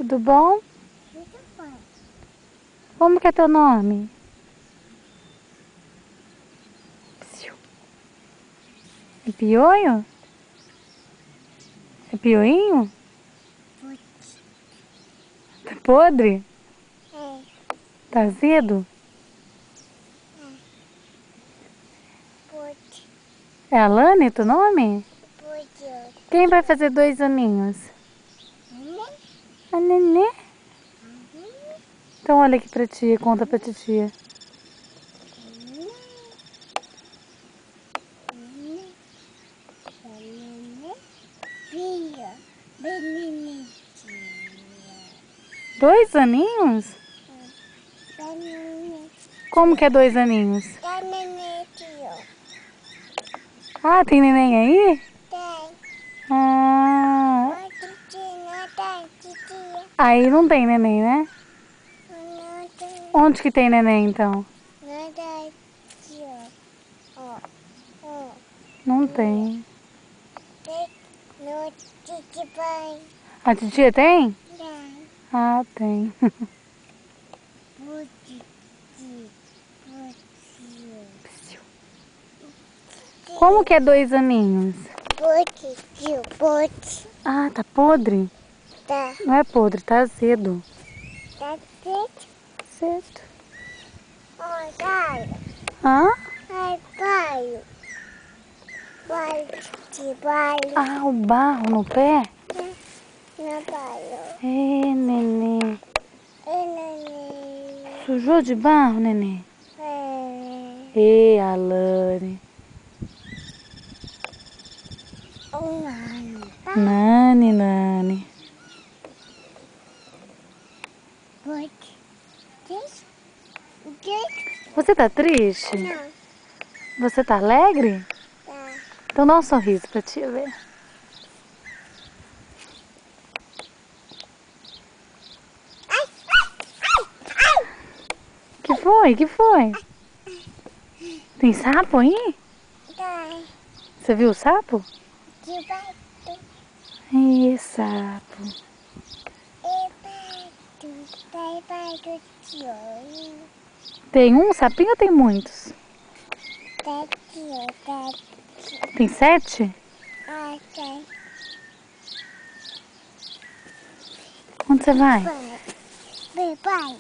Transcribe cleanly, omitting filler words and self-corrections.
Tudo bom? Tudo bom. Como que é teu nome? É Pionho? É Pioinho? Putz. Tá podre? É. Tá azedo? Putz. É Alane teu nome? Putz. Quem vai fazer 2 aninhos? A Nenê? Então olha aqui pra tia, conta pra titia. Filha, bem 2 aninhos? Como que é 2 aninhos? Ah, tem neném aí? Ah, aí não tem neném, né? Onde que tem neném então? Não tem. A titia tem? Ah, tem. Como que é 2 aninhos? Ah, tá podre? Tá. Não é podre, tá azedo. Tá certo? Certo. Oi, pai. Hã? Ai, pai. Pai, pai. Ah, o barro no pé? Não, pai. É, neném. Neném. Sujou de barro, neném? É. Ei, Alane. Um ano. Nani, Nani. Pode. Você tá triste? Não. Você tá alegre? Tá. Então dá um sorriso pra tia ver. Que foi? Que foi? Tem sapo aí? Tá. Você viu o sapo? De baixo. Ih, sapo. E baixo. Tá baixo de olho. Tem um sapinho ou tem muitos? Tá aqui, tá aqui. Tem 7? Ah, tá. Onde você vai? Pai. Pai.